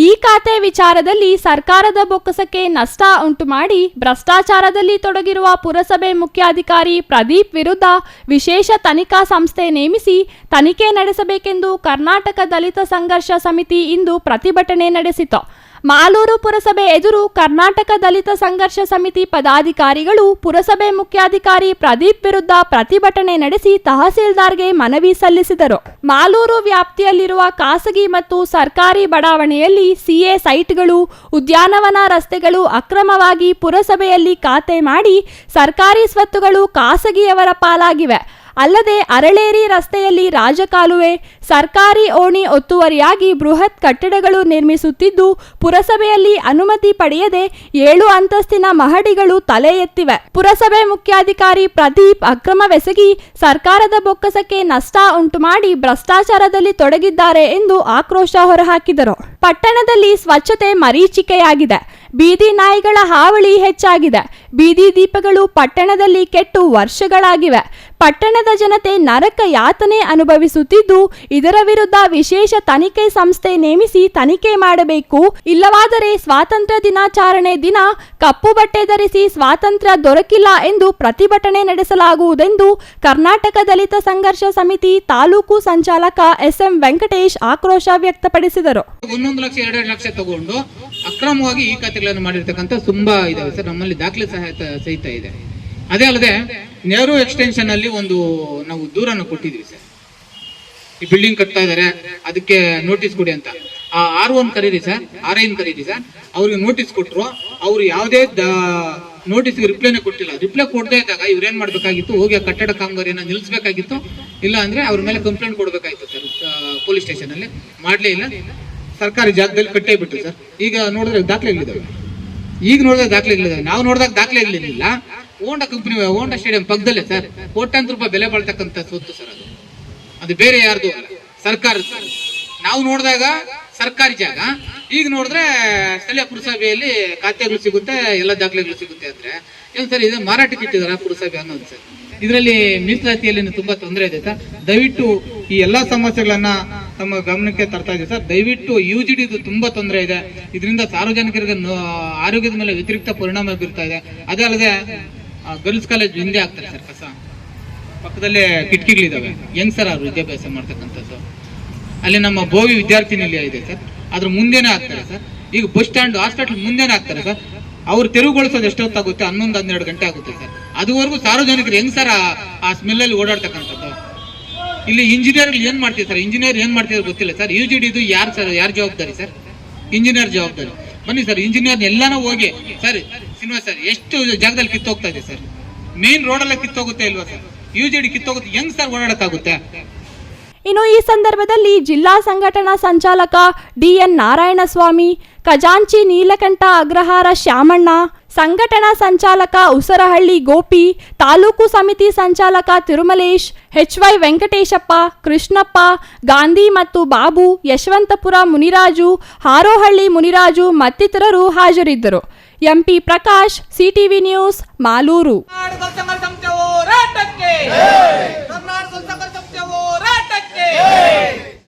ಈ ಖಾತೆ ವಿಚಾರದಲ್ಲಿ ಸರ್ಕಾರದ ಬೊಕ್ಕಸಕ್ಕೆ ನಷ್ಟ ಉಂಟು ಮಾಡಿ ಭ್ರಷ್ಟಾಚಾರದಲ್ಲಿ ತೊಡಗಿರುವ ಪುರಸಭೆ ಮುಖ್ಯಾಧಿಕಾರಿ ಪ್ರದೀಪ್ ವಿರುದ್ಧ ವಿಶೇಷ ತನಿಖಾ ಸಂಸ್ಥೆ ನೇಮಿಸಿ ತನಿಖೆ ನಡೆಸಬೇಕೆಂದು ಕರ್ನಾಟಕ ದಲಿತ ಸಂಘರ್ಷ ಸಮಿತಿ ಇಂದು ಪ್ರತಿಭಟನೆ ನಡೆಸಿತು. ಮಾಲೂರು ಪುರಸಭೆ ಎದುರು ಕರ್ನಾಟಕ ದಲಿತ ಸಂಘರ್ಷ ಸಮಿತಿ ಪದಾಧಿಕಾರಿಗಳು ಪುರಸಭೆ ಮುಖ್ಯಾಧಿಕಾರಿ ಪ್ರದೀಪ್ ವಿರುದ್ಧ ಪ್ರತಿಭಟನೆ ನಡೆಸಿ ತಹಸೀಲ್ದಾರ್ಗೆ ಮನವಿ ಸಲ್ಲಿಸಿದರು. ಮಾಲೂರು ವ್ಯಾಪ್ತಿಯಲ್ಲಿರುವ ಖಾಸಗಿ ಮತ್ತು ಸರ್ಕಾರಿ ಬಡಾವಣೆಯಲ್ಲಿ ಸಿಎ ಸೈಟ್ಗಳು, ಉದ್ಯಾನವನ ರಸ್ತೆಗಳು ಅಕ್ರಮವಾಗಿ ಪುರಸಭೆಯಲ್ಲಿ ಖಾತೆ ಮಾಡಿ ಸರ್ಕಾರಿ ಸ್ವತ್ತುಗಳು ಖಾಸಗಿಯವರ ಪಾಲಾಗಿವೆ. ಅಲ್ಲದೆ ಅರಳೇರಿ ರಸ್ತೆಯಲ್ಲಿ ರಾಜಕಾಲುವೆ, ಸರ್ಕಾರಿ ಓಣಿ ಒತ್ತುವರಿಯಾಗಿ ಬೃಹತ್ ಕಟ್ಟಡಗಳು ನಿರ್ಮಿಸುತ್ತಿದ್ದು ಪುರಸಭೆಯಲ್ಲಿ ಅನುಮತಿ ಪಡೆಯದೆ 7 ಅಂತಸ್ತಿನ ಮಹಡಿಗಳು ತಲೆ ಎತ್ತಿವೆ. ಪುರಸಭೆ ಮುಖ್ಯಾಧಿಕಾರಿ ಪ್ರದೀಪ್ ಅಕ್ರಮವೆಸಗಿ ಸರ್ಕಾರದ ಬೊಕ್ಕಸಕ್ಕೆ ನಷ್ಟ ಉಂಟು ಮಾಡಿ ಭ್ರಷ್ಟಾಚಾರದಲ್ಲಿ ತೊಡಗಿದ್ದಾರೆ ಎಂದು ಆಕ್ರೋಶ ಹೊರಹಾಕಿದರು. ಪಟ್ಟಣದಲ್ಲಿ ಸ್ವಚ್ಛತೆ ಮರೀಚಿಕೆಯಾಗಿದೆ. ಬೀದಿ ನಾಯಿಗಳ ಹಾವಳಿ ಹೆಚ್ಚಾಗಿದೆ. ಬೀದಿ ದೀಪಗಳು ಪಟ್ಟಣದಲ್ಲಿ ಕೆಟ್ಟು ವರ್ಷಗಳಾಗಿವೆ. ಪಟ್ಟಣದ ಜನತೆ ನರಕ ಯಾತನೆ ಅನುಭವಿಸುತ್ತಿದ್ದು ಇದರ ವಿರುದ್ಧ ವಿಶೇಷ ತನಿಖೆ ಸಂಸ್ಥೆ ನೇಮಿಸಿ ತನಿಖೆ ಮಾಡಬೇಕು. ಇಲ್ಲವಾದರೆ ಸ್ವಾತಂತ್ರ್ಯ ದಿನಾಚರಣೆ ದಿನ ಕಪ್ಪು ಬಟ್ಟೆ ಧರಿಸಿ ಸ್ವಾತಂತ್ರ್ಯ ದೊರಕಿಲ್ಲ ಎಂದು ಪ್ರತಿಭಟನೆ ನಡೆಸಲಾಗುವುದೆಂದು ಕರ್ನಾಟಕ ದಲಿತ ಸಂಘರ್ಷ ಸಮಿತಿ ತಾಲೂಕು ಸಂಚಾಲಕ ಎಸ್ಎಂ ವೆಂಕಟೇಶ್ ಆಕ್ರೋಶ ವ್ಯಕ್ತಪಡಿಸಿದರು. 1 ಲಕ್ಷ 2 ಲಕ್ಷ ತಗೊಂಡು ಅಕ್ರಮವಾಗಿ ಈ ಖಾತೆಗಳನ್ನು ಮಾಡಿರ್ತಕ್ಕಂಥ ತುಂಬಾ ಇದಾವೆ ಸರ್. ನಮ್ಮಲ್ಲಿ ದಾಖಲೆ ಸಹಿತ ಇದೆ. ಅದೇ ಅಲ್ಲದೆ ನೆಹರು ಎಕ್ಸ್ಟೆನ್ಷನ್ ಅಲ್ಲಿ ನಾವು ದೂರನ್ನು ಕೊಟ್ಟಿದ್ವಿ ಸರ್. ಈ ಬಿಲ್ಡಿಂಗ್ ಕಟ್ತಾ ಇದಾರೆ, ಅದಕ್ಕೆ ನೋಟಿಸ್ ಕೊಡಿ ಅಂತ. ಆ R1 ಕರೀರಿ ಸರ್, RI ಕರೀರಿ ಸರ್. ಅವ್ರಿಗೆ ನೋಟಿಸ್ ಕೊಟ್ಟರು. ಅವ್ರು ಯಾವುದೇ ನೋಟಿಸ್ಗೆ ರಿಪ್ಲೈನೇ ಕೊಟ್ಟಿಲ್ಲ. ರಿಪ್ಲೈ ಕೊಡದೇ ಇದ್ದಾಗ ಇವ್ರೇನ್ ಮಾಡ್ಬೇಕಾಗಿತ್ತು, ಹೋಗಿ ಆ ಕಟ್ಟಡ ಕಾಮಗಾರಿಯನ್ನ ನಿಲ್ಲಿಸಬೇಕಾಗಿತ್ತು. ಇಲ್ಲ ಅಂದ್ರೆ ಅವ್ರ ಮೇಲೆ ಕಂಪ್ಲೇಂಟ್ ಕೊಡ್ಬೇಕಾಗಿತ್ತು ಸರ್ ಪೊಲೀಸ್ ಸ್ಟೇಷನ್ ಅಲ್ಲಿ. ಮಾಡ್ಲೇ ಇಲ್ಲ. ಸರ್ಕಾರಿ ಜಾಗದಲ್ಲಿ ಕಟ್ಟೇ ಬಿಟ್ಟು ಸರ್. ಈಗ ನೋಡಿದ್ರೆ ದಾಖಲೆಗಳಿದ್ದಾವೆ. ನಾವು ನೋಡಿದಾಗ ದಾಖಲೆಗಳಿರಲಿಲ್ಲ. ಹೋಂಡಾ ಕಂಪನಿ, ಹೋಂಡಾ ಸ್ಟೇಡಿಯಂ ಪಕ್ಕದಲ್ಲೇ ಸರ್, ಕೋಟ್ಯಾಂತರ ರೂಪಾಯಿ ಬೆಲೆ ಬಾಳ್ತಕ್ಕಂಥ ಸ್ವತ್ತು ಸರ್. ಅದು ಬೇರೆ ಯಾರ್ದು ಅಲ್ಲ, ಸರ್ಕಾರದ. ನಾವು ನೋಡಿದಾಗ ಸರ್ಕಾರಿ ಜಾಗ, ಈಗ ನೋಡಿದ್ರೆ ಸ್ಥಳೀಯ ಪುರಸಭೆಯಲ್ಲಿ ಖಾತೆಗಳು ಸಿಗುತ್ತೆ, ಎಲ್ಲ ದಾಖಲೆಗಳು ಸಿಗುತ್ತೆ ಅಂದ್ರೆ ಏನು ಸರ್? ಇದು ಮಾರಾಟಕ್ಕೆ ಇಟ್ಟಿದಾರ ಪುರಸಭೆ ಅನ್ನೋದು ಸರ್. ಇದರಲ್ಲಿ ಮೀಸಲಾತಿಯಲ್ಲಿ ತುಂಬಾ ತೊಂದರೆ ಇದೆ ಸರ್. ದಯವಿಟ್ಟು ಈ ಎಲ್ಲಾ ಸಮಸ್ಯೆಗಳನ್ನ ತಮ್ಮ ಗಮನಕ್ಕೆ ತರ್ತಾ ಇದೆ ಸರ್. ದಯವಿಟ್ಟು UGD ತುಂಬಾ ತೊಂದರೆ ಇದೆ. ಇದರಿಂದ ಸಾರ್ವಜನಿಕರಿಗೆ ಆರೋಗ್ಯದ ಮೇಲೆ ವ್ಯತಿರಿಕ್ತ ಪರಿಣಾಮ ಬೀರ್ತಾ ಇದೆ. ಅದೇ ಅಲ್ಲದೆ ಗರ್ಲ್ಸ್ ಕಾಲೇಜ್ ಹಿಂದೆ ಆಗ್ತಾರೆ ಸರ್, ಕಸ ಪಕ್ಕದಲ್ಲೇ ಕಿಟಕಿಗಳಿದಾವೆ. ಹೆಂಗ್ ಸರ್ ಅವ್ರು ವಿದ್ಯಾಭ್ಯಾಸ ಮಾಡ್ತಕ್ಕಂಥದ್ದು? ಅಲ್ಲಿ ನಮ್ಮ ಬೋವಿ ವಿದ್ಯಾರ್ಥಿ ನಿಲಯ ಇದೆ ಸರ್, ಅದ್ರ ಮುಂದೆನೇ ಆಗ್ತಾರೆ ಸರ್. ಈಗ ಬಸ್ ಸ್ಟ್ಯಾಂಡ್, ಹಾಸ್ಪಿಟಲ್ ಮುಂದೆನೇ ಆಗ್ತಾರೆ ಸರ್. ಅವ್ರು ತೆರವುಗೊಳಿಸೋದು ಎಷ್ಟೊತ್ತಾಗುತ್ತೆ? 11-12 ಗಂಟೆ ಆಗುತ್ತೆ ಸರ್. ಅದುವರೆಗೂ ಸಾರ್ವಜನಿಕರು ಹೆಂಗ್ ಸರ್ ಆ ಸ್ಮೆಲ್ಲಲ್ಲಿ ಓಡಾಡ್ತಕ್ಕಂಥದ್ದು? ಇಲ್ಲಿ ಇಂಜಿನಿಯರ್ ಏನ್ ಮಾಡ್ತೀವಿ ಸರ್? ಇಂಜಿನಿಯರ್ ಏನ್ ಮಾಡ್ತಿದ್ರು ಗೊತ್ತಿಲ್ಲ ಸರ್. UGD ಯಾರು ಸರ್? ಯಾರು ಜವಾಬ್ದಾರಿ ಸರ್? ಇಂಜಿನಿಯರ್ ಜವಾಬ್ದಾರಿ. ಬನ್ನಿ ಸರ್, ಇಂಜಿನಿಯರ್ ಎಲ್ಲಾನು ಹೋಗಿ ಸರ್. ಶ್ರೀನಿವಾಸ್ ಸರ್, ಎಷ್ಟು ಜಾಗದಲ್ಲಿ ಕಿತ್ತೋಗ್ತಾ ಇದೆ ಸರ್? ಮೇನ್ ರೋಡಲ್ಲೇ ಕಿತ್ತೋಗುತ್ತೆ ಇಲ್ವಾ ಸರ್? UGD ಕಿತ್ತೋಗುತ್ತೆ, ಹೆಂಗ್ ಸರ್ ಓಡಾಡಕ್ಕಾಗುತ್ತೆ? ಇನ್ನು ಈ ಸಂದರ್ಭದಲ್ಲಿ ಜಿಲ್ಲಾ ಸಂಘಟನಾ ಸಂಚಾಲಕ DN ನಾರಾಯಣಸ್ವಾಮಿ, ಖಜಾಂಚಿ ನೀಲಕಂಠ ಅಗ್ರಹಾರ ಶ್ಯಾಮಣ್ಣ, ಸಂಘಟನಾ ಸಂಚಾಲಕ ಉಸರಹಳ್ಳಿ ಗೋಪಿ, ತಾಲೂಕು ಸಮಿತಿ ಸಂಚಾಲಕ ತಿರುಮಲೇಶ್, HY ವೆಂಕಟೇಶಪ್ಪ, ಕೃಷ್ಣಪ್ಪ, ಗಾಂಧಿ ಮತ್ತು ಬಾಬು, ಯಶವಂತಪುರ ಮುನಿರಾಜು, ಹಾರೋಹಳ್ಳಿ ಮುನಿರಾಜು ಮತ್ತಿತರರು ಹಾಜರಿದ್ದರು. MP Prakash, CTV news, Malur. Karnataka